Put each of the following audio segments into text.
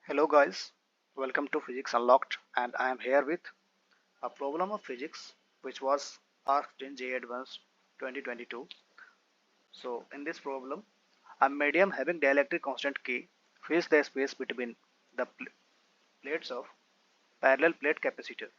Hello guys, welcome to Physics Unlocked, and I am here with a problem of physics which was asked in JEE Advanced 2022. So in this problem, a medium having dielectric constant K fills the space between the plates of parallel plate capacitor.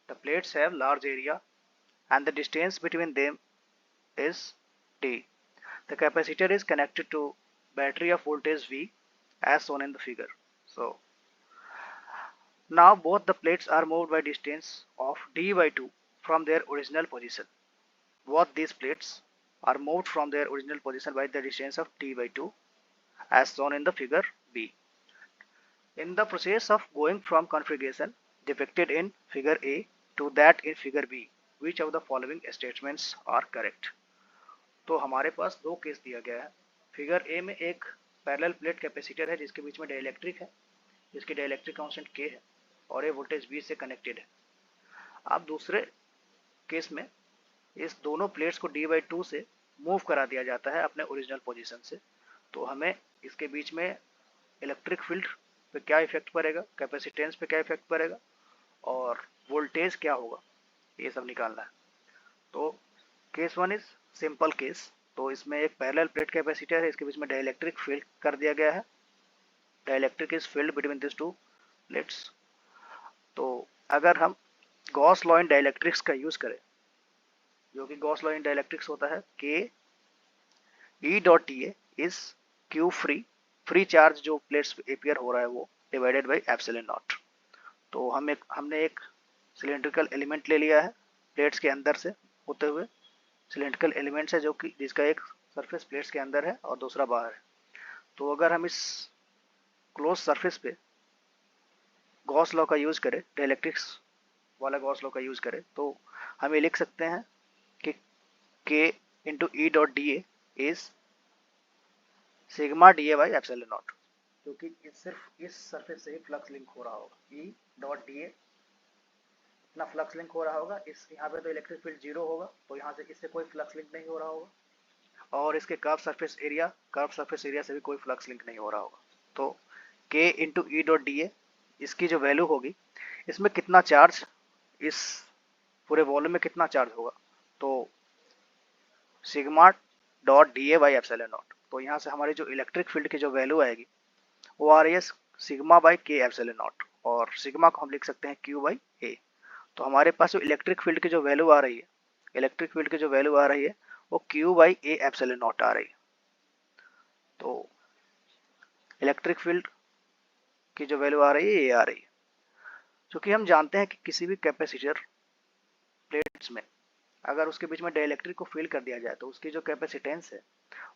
The plates have large area and the distance between them is D. The capacitor is connected to battery of voltage V as shown in the figure. So now both the plates are moved by distance of d by 2 from their original position. Both these plates are moved from their original position by the distance of d by 2 as shown in the figure B. In the process of going from configuration depicted in figure A to that in figure B, which of the following statements are correct? तो हमारे पास दो case दिया गया है. Figure A में एक parallel plate capacitor है जिसके बीच में डाइलेक्ट्रिक है, जिसकी डाइलेक्ट्रिक कांस्टेंट के है और ये वोल्टेज V से कनेक्टेड है. अब दूसरे केस में इस दोनों प्लेट्स को d बाई 2 से मूव करा दिया जाता है अपने ओरिजिनल पोजीशन से. तो हमें इसके बीच में इलेक्ट्रिक फील्ड पे क्या इफेक्ट पड़ेगा, कैपेसिटेंस पे क्या इफेक्ट पड़ेगा और वोल्टेज क्या होगा, ये सब निकालना है. तो case one is simple case. तो इसमें एक पैरेलल प्लेट कैपेसिटर है, इसके बीच में डाइलेक्ट्रिक फील्ड कर दिया गया है. Dielectric is field between this to plates. तो अगर हम गॉस लॉ इन डाइलेक्ट्रिक्स का यूज करें, जो कि गॉस लॉ इन डाइलेक्ट्रिक्स होता है के E dot T A is Q free charge जो प्लेट्स पे अपियर हो रहा है वो डिवाइडेड बाई एप्सिलॉन नॉट. तो हमने एक सिलेंड्रिकल एलिमेंट ले लिया है प्लेट्स के अंदर से होते हुए. सिलेंड्रिकल एलिमेंट्स है जो कि जिसका एक सरफेस प्लेट्स के अंदर है और दूसरा बाहर है. तो अगर हम इस क्लोज सरफेस पे गॉस लॉ का यूज करें, डाइलेक्ट्रिक्स वाला गॉस लॉ का यूज करें, तो हम ये लिख सकते हैं कि K into E dot D A is sigma D A by epsilon not, क्योंकि सिर्फ इस सरफेस से ही फ्लक्स लिंक हो रहा होगा. ई डॉट डी ए इतना फ्लक्स लिंक हो रहा होगा. इस यहाँ पे तो इलेक्ट्रिक फील्ड जीरो होगा, तो यहाँ से इससे कोई फ्लक्स लिंक नहीं हो रहा होगा. और इसके कर्व सरफेस एरिया से भी कोई फ्लक्स लिंक नहीं हो रहा होगा. तो K into E dot D A इसकी जो वैल्यू होगी, इसमें कितना चार्ज, इस पूरे वॉल्यूम में कितना चार्ज होगा, तो sigma dot D A by epsilon naught. तो यहाँ से हमारी जो इलेक्ट्रिक फील्ड की जो वैल्यू आएगी वो आ रही है सिग्मा बाई के एप्सिलॉन नॉट, और सिग्मा को हम लिख सकते हैं क्यू बाई ए. तो हमारे पास जो इलेक्ट्रिक फील्ड की जो वैल्यू आ रही है, वो Q by A epsilon naught आ रही है. तो इलेक्ट्रिक फील्ड की जो वैल्यू आ रही है ये आ रही है. क्योंकि हम जानते हैं कि किसी भी कैपेसिटर प्लेट्स में अगर उसके बीच में डाइलेक्ट्रिक को फील कर दिया जाए तो उसकी जो कैपेसिटेंस है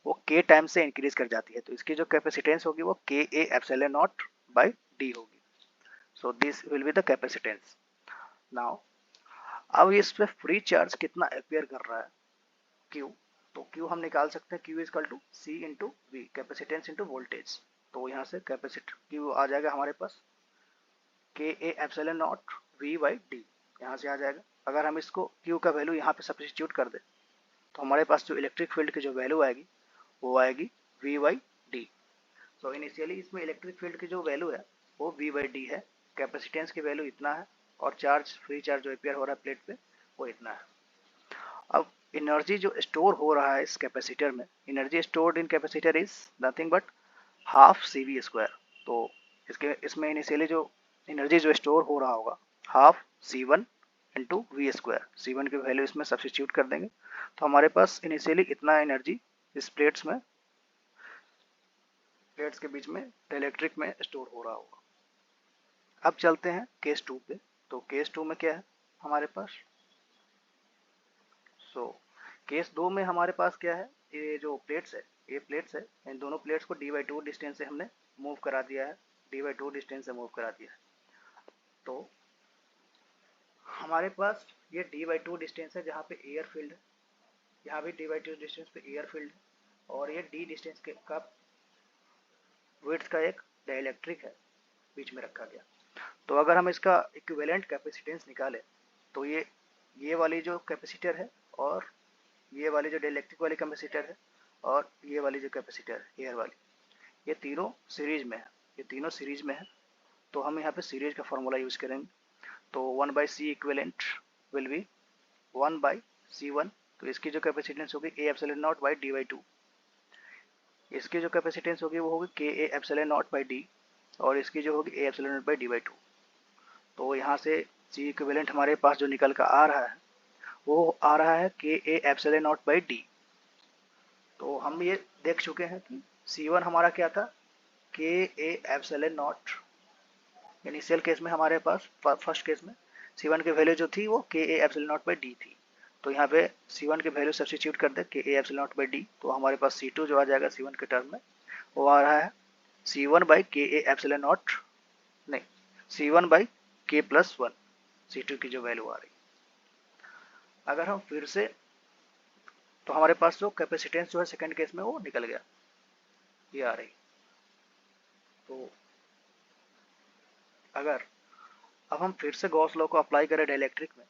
वो के टाइम से इंक्रीज कर जाती है. तो इसकी जो कैपेसिटेंस होगी वो K A epsilon naught by D होगी. So this will be the capacitance. Now अब इस पे फ्री चार्ज कितना अपियर कर रहा है, क्यू. तो क्यू हम निकाल सकते हैं, Q is equal to C into V, capacitance into voltage. तो यहाँ से कैपेसिटर क्यू आ जाएगा हमारे पास K A epsilon naught V by D, यहाँ से आ जाएगा. अगर हम इसको क्यू का वैल्यू यहाँ पे सब्स्टिट्यूट कर दें तो हमारे पास जो इलेक्ट्रिक फील्ड की जो वैल्यू आएगी वो आएगी V by D. So initially इसमें इलेक्ट्रिक फील्ड की जो वैल्यू है वो वी बाई डी है, कैपेसिटेंस की वैल्यू इतना है और फ्री चार्ज जो अपियर हो रहा है प्लेट पे वो इतना है. अब एनर्जी जो स्टोर हो रहा है इस कैपेसिटर में, energy stored in capacitor is nothing but half C V square. तो इसमें इनिशियली जो एनर्जी जो स्टोर हो रहा होगा half C one into V square. C one की वैल्यू इसमें सब्स्टिट्यूट कर देंगे तो हमारे पास इनिशियली इतना एनर्जी इस प्लेट्स के बीच में डाइलेक्ट्रिक में स्टोर हो रहा होगा. अब चलते हैं केस 2 पे. तो केस 2 में क्या है हमारे पास, केस 2 में हमारे पास क्या है, ये जो प्लेट्स है, इन दोनों प्लेट्स को डी बाई 2 डिस्टेंस से हमने मूव करा दिया है. तो हमारे पास ये डी बाई 2 डिस्टेंस है जहाँ पे एयर फील्ड है, यहाँ भी डी बाई 2 डिस्टेंस पे एयर फील्ड है, और ये डी डिस्टेंस का विड्थ का एक डाइलेक्ट्रिक है बीच में रखा गया. तो अगर हम इसका इक्विवेलेंट कैपेसिटेंस निकालें तो ये वाली जो कैपेसिटर है और ये वाली जो डाइलेक्ट्रिक वाली कैपेसिटर है और ये वाली जो कैपेसिटर है एयर वाली, ये तीनों सीरीज में है. ये तीनों सीरीज में है, तो हम यहाँ पे सीरीज का फॉर्मूला यूज करेंगे। तो 1/c equivalent will be 1/c1। तो इसकी जो कैपेसिटेंस होगी a epsilon naught by d/2। इसकी जो कैपेसिटेंस होगी वो होगी k a epsilon naught by d, और इसकी जो होगी a epsilon naught by d/2। तो यहाँ से c इक्विवेलेंट हमारे पास जो निकल कर आ रहा है वो आ रहा है k a epsilon naught by d। तो हम ये देख चुके हैं कि C1 हमारा क्या था, k a epsilon not. Initial case में हमारे पास फर्स्ट केस में C1 की वैल्यू जो थी वो k a epsilon naught by d थी। तो यहाँ पे C1 की वैल्यू सब्स्टिट्यूट कर दे k a epsilon naught by d, तो हमारे पास C2 जो आ जाएगा C1 के टर्म में वो आ रहा है C1 by k a epsilon not, नहीं C1 by k plus 1, C2 की जो वैल्यू आ रही। अगर हम फिर से, तो हमारे पास जो कैपेसिटेंस जो है सेकंड केस में वो निकल गया, ये आ रही। तो अगर अब हम फिर से गॉस लॉ को अप्लाई करें डाइलेक्ट्रिक में,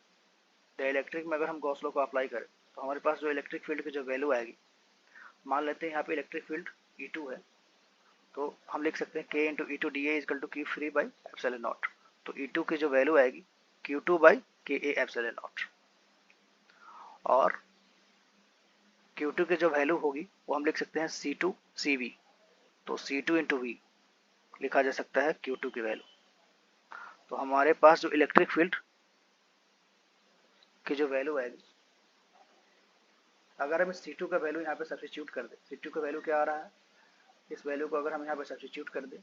डाइलेक्ट्रिक में अगर हम गॉस लॉ को अप्लाई करें तो हमारे पास जो इलेक्ट्रिक फील्ड की जो वैल्यू आएगी, मान लेते हैं यहाँ पे इलेक्ट्रिक फील्ड E2 है, तो हम लिख सकते हैं k into E two D A equal to Q3 by epsilon naught. तो E2 की जो वैल्यू आएगी Q2 बाई के ए एप्सिलॉन नॉट, और Q2 की जो वैल्यू होगी वो हम लिख सकते हैं C2 CV। तो C2 इंटू V लिखा जा सकता है Q2 की वैल्यू। तो हमारे पास जो इलेक्ट्रिक फील्ड की जो वैल्यू आएगी, अगर हम C2 का वैल्यू यहाँ पे सब्स्टिट्यूट कर दें, C2 का वैल्यू क्या आ रहा है, इस वैल्यू को अगर हम यहाँ पे सब्स्टिट्यूट कर दें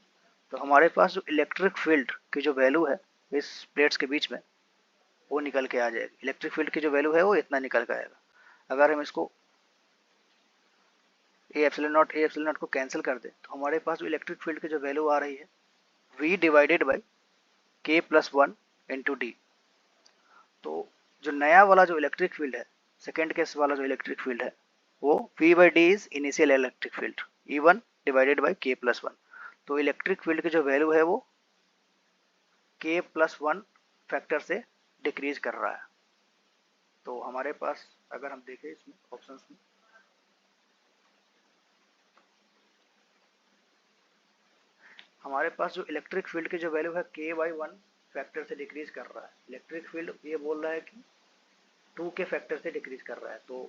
तो हमारे पास जो इलेक्ट्रिक फील्ड की जो वैल्यू है इस प्लेट्स के बीच में वो निकल के आ जाएगी। इलेक्ट्रिक फील्ड की जो वैल्यू है वो इतना निकल के आएगा। अगर हम इसको ए एप्सिलॉन नॉट को कैंसिल कर दें तो हमारे पास जो इलेक्ट्रिक फील्ड की जो वैल्यू आ रही है V divided by k plus 1 into D. तो जो नया वाला जो इलेक्ट्रिक फील्ड है, सेकेंड केस वाला जो इलेक्ट्रिक फील्ड है वो V by D is initial electric field E1 divided by k plus 1। तो इलेक्ट्रिक फील्ड की जो वैल्यू है वो k प्लस 1 फैक्टर से डिक्रीज कर रहा है। तो हमारे पास अगर हम देखें इसमें ऑप्शंस में, हमारे पास जो इलेक्ट्रिक फील्ड की जो वैल्यू है k बाई 1 फैक्टर से डिक्रीज कर रहा है। इलेक्ट्रिक फील्ड ये बोल रहा है कि 2 के फैक्टर से डिक्रीज कर रहा है। तो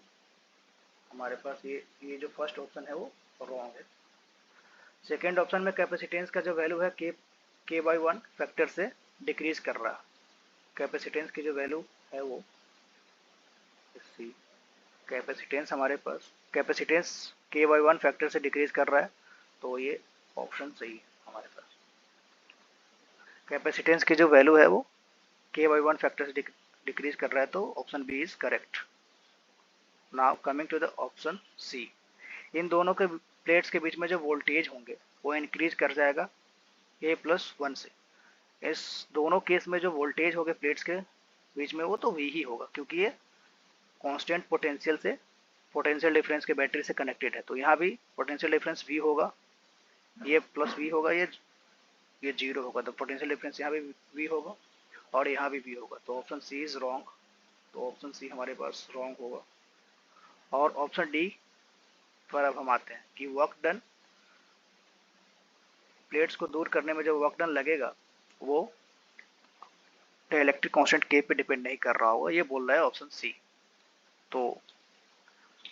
हमारे पास ये जो फर्स्ट ऑप्शन है वो रॉन्ग है। सेकेंड ऑप्शन में कैपेसिटेंस का जो वैल्यू है k बाई 1 फैक्टर से डिक्रीज कर रहा है। कैपेसिटेंस की जो वैल्यू है वो सी, कैपेसिटेंस हमारे पास कैपेसिटेंस k बाई 1 फैक्टर से डिक्रीज कर रहा है, तो ये ऑप्शन सही है हमारे पास। कैपेसिटेंस की जो वैल्यू है वो k बाई 1 फैक्टर से डिक्रीज कर रहा है, तो option B is correct. Now coming to the option C, इन दोनों के प्लेट्स के बीच में जो वोल्टेज होंगे वो इंक्रीज कर जाएगा a प्लस 1 से। इस दोनों केस में जो वोल्टेज होंगे प्लेट्स के बीच में वो तो v ही होगा, क्योंकि ये कांस्टेंट पोटेंशियल से पोटेंशियल डिफरेंस के बैटरी से कनेक्टेड है। तो यहाँ भी पोटेंशियल डिफरेंस v होगा, ये प्लस v होगा, ये जीरो होगा। तो पोटेंशियल डिफरेंस यहाँ भी v होगा और यहाँ भी v होगा। तो ऑप्शन सी इज रॉन्ग। तो ऑप्शन सी हमारे पास रॉन्ग होगा। और ऑप्शन डी पर अब हम आते हैं कि वर्क डन, प्लेट्स को दूर करने में जो वर्क डन लगेगा वो इलेक्ट्रिक कांस्टेंट के पे डिपेंड नहीं कर रहा होगा, ये बोल रहा है ऑप्शन सी। तो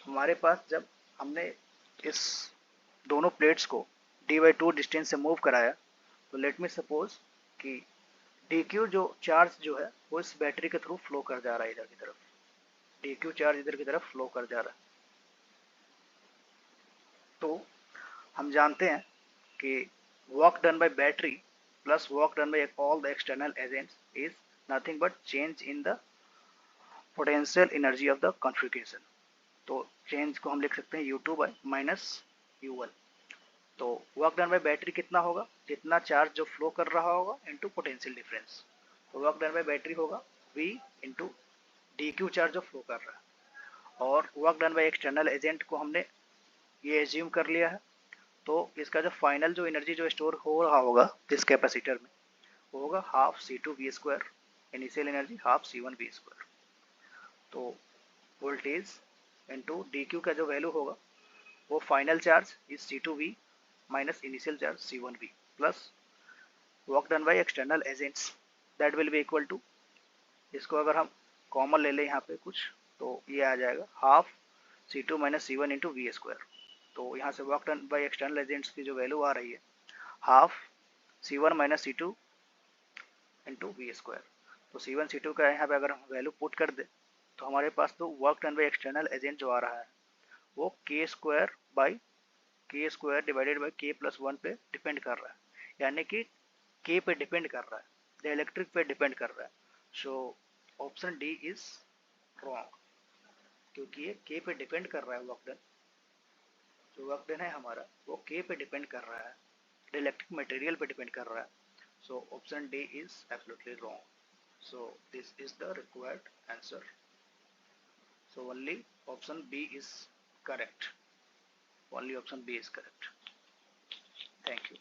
हमारे पास जब हमने इस दोनों प्लेट्स को d/2 डिस्टेंस से मूव कराया, तो लेट मी सपोज कि dq जो चार्ज जो है वो इस बैटरी के थ्रू फ्लो कर जा रहा है इधर की तरफ, dq चार्ज इधर की तरफ फ्लो कर जा रहा है। तो हम जानते हैं कि work done by battery plus work done by all the external agents is nothing but change in the potential energy of the configuration। तो चेंज को हम लिख सकते हैं U2 by माइनस U1। तो वर्क डन बाय बैटरी कितना होगा, जितना चार्ज जो फ्लो कर रहा होगा इनटू पोटेंशियल डिफरेंस। तो वर्क डन बाय बैटरी होगा V इंटू dq चार्ज जो फ्लो कर रहा है। और work done by external agent को हमने ये एज्यूम कर लिया है, तो इसका जो फाइनल जो एनर्जी जो स्टोर हो रहा होगा इस कैपेसिटर में वो होगा half C2V², initial energy half C1V²। तो वोल्टेज इंटू dq का जो वैल्यू होगा वो final charge is C2V minus initial charge C1V। Plus work done by external agents that will be equal to, इसको अगर हम कॉमन ले लें यहाँ पे कुछ, तो ये आ जाएगा half C2 minus C1 into V square. तो यहाँ से work done by external agents की जो वैल्यू आ रही है half C1 minus C2 into V square. तो C1 C2 का यहाँ पे अगर हम वैल्यू पुट कर दे तो हमारे पास तो work done by external agent जो आ रहा है वो के स्क्वायर डिवाइडेड बाई के प्लस 1 पे डिपेंड कर रहा है, यानी कि के पे डिपेंड कर रहा है, डाइलेक्ट्रिक पे डिपेंड कर रहा है। So option D is wrong, क्योंकि ये के पे डिपेंड कर रहा है। वर्क डन, जो वर्क डन है हमारा वो के पे डिपेंड कर रहा है, डाइलेक्ट्रिक मटेरियल पे डिपेंड कर रहा है। So option D is absolutely wrong. So this is the required answer. So only option B is correct. Only option B is correct. Thank you.